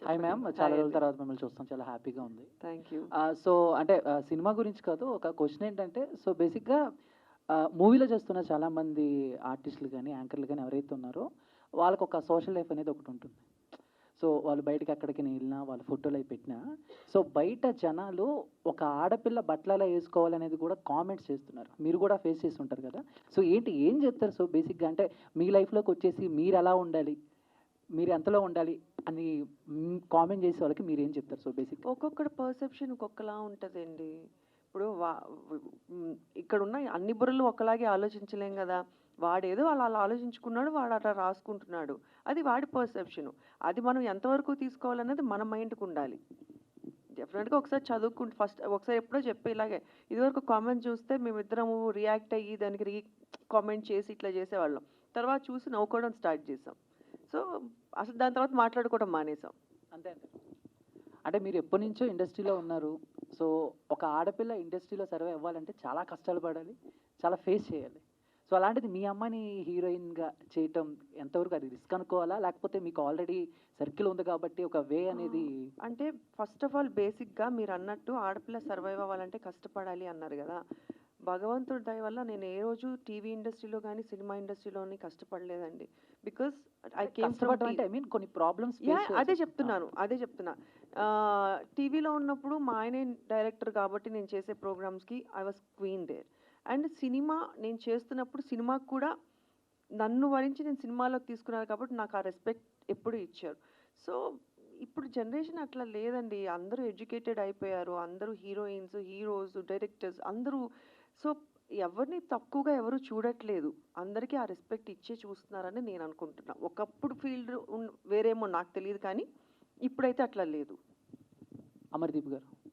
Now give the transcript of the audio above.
Hi ma'am. చెప్పండి. చాలా hi రోజుల అండి. తర్వాత మిమ్మల్ని చూస్తాం. చాలా హ్యాపీగా ఉంది. Thank you. సో, అంటే సినిమా గురించి కాదు. ఒక క్వెషన్ ఏంటంటే, సో, బేసిక్‌గా మూవీలో చేస్తున్న చాలామంది ఆర్టిస్టులు గాని, యాంకర్‌లు గాని ఎవరైతే ఉన్నారో, వాళ్ళకొక సోషల్ లైఫ్ అనేది ఒకటుంటుంది. సో, వాళ్ళు బయటకి ఎక్కడికైనా ఎళ్ళినా, వాళ్ళ ఫోటోలవి పెట్టినా, సో, బయట జనాలు ఒక ఆడపిల్ల బట్టలెలా ఏసుకోవాలనేది కూడా కామెంట్స్ చేస్తున్నారు. మీరు కూడా ఫేస్ చేసి ఉంటారు కదా! సో, ఏం చెప్తారు? సో, బేసిక్‌గా అంటే మీ లైఫ్‌లోకొచ్చేసి మీరెలా ఉండాలి? మీరు ఎంతలో ఉండాలి అని కామెంట్ చేసే వాళ్ళకి మీరేం చెప్తారు? సో, బేసిక్‌గా. ఒక్కొక్కడి పర్సెప్షన్ ఒక్కొక్కలా ఉంటదండి. ఇప్పుడు ఇక్కడున్న అన్ని బుర్రలు ఒకలాగే ఆలోచించలేం గదా! వాడేదో అలా అలా ఆలోచించుకున్నాడు. వాడు అట్లా రాసుకుంటున్నాడు. అది వాడి పర్సెప్షను. అది మనం ఎంతవరకు తీసుకోవాలన్నది మన మైండ్‌కుండాలి. డెఫినెట్‌గా ఒకసారి చదువుకుంటే ఫస్ట్ ఒకసారి ఎప్పుడో చెప్పా ఇలాగే. ఇదివరకు కామెంట్ చూస్తే మేమిద్దరము రియాక్ట్ అయ్యి దానికి కామెంట్ చేసి ఇట్లా చేసేవాళ్ళం. తర్వాత చూసి నవ్వుకోవడం స్టార్ట్ చేసాం. సో, అసలు దాని తర్వాత మాట్లాడుకోవడం మానేసాం. అంతే అంటారు. అంటే మీరు ఎప్పటినుంచో ఇండస్ట్రీలో ఉన్నారు. సో, ఒక ఆడపిల్ల ఇండస్ట్రీలో సర్వైవ్ అవ్వాలంటే చాలా కష్టాలు పడాలి. చాలా ఫేస్ చేయాలి. సో, అలాంటిది మీ అమ్మాయిని హీరోయిన్‌గా చేయటం ఎంతవరకు అది రిస్క్ అనుకోవాలా? లేకపోతే మీకు ఆల్రెడీ సర్కిల్ ఉంది కాబట్టి ఒక వే అనేది అంటే ఫస్ట్ ఆఫ్ ఆల్ బేసిక్‌గా మీరన్నట్టు ఆడపిల్ల సర్వైవ్ అవ్వాలంటే కష్టపడాలి అన్నారు గదా! భగవంతుడి దయ వల్ల నేను ఏ రోజు టీవీ ఇండస్ట్రీలో గాని, సినిమా ఇండస్ట్రీలోని కష్టపడలేదండి. బికాజ్ ఐ కేమ్ ఫ్రమ్ కష్టపడడం అంటే ఐ మీన్ కొన్ని ప్రాబ్లమ్స్ ఫేస్ యాహ్! చేయాల్సి అదే చెప్తున్నా. టీవీలో ఉన్నప్పుడు మా ఆయనే డైరెక్టర్ కాబట్టి నేను చేసే ప్రోగ్రామ్స్‌కి I was queen there. And cinema నేను చేస్తున్నప్పుడు సినిమాకి కూడా నన్ను వరించి నేను సినిమాలోకి తీసుకున్నారు కాబట్టి నాకు ఆ రెస్పెక్ట్ ఎప్పుడూ ఇచ్చారు. సో, ఇప్పుడు జనరేషన్ అట్లా లేదండి. అందరూ ఎడ్యుకేటెడ్ అయిపోయారు. అందరూ హీరోయిన్స్, హీరోస్, డైరెక్టర్స్ అందరూ సో, ఎవరిని తక్కువగా ఎవరు చూడట్లేదు. అందరికీ ఆ రెస్పెక్ట్ ఇచ్చే చూస్తున్నారని నేను అనుకుంటున్నా. ఒకప్పుడు ఫీల్డ్ వేరేమో నాకు తెలీదు కానీ, ఇప్పుడైతే అట్లా లేదు. అమర్‌దీప్ గారు.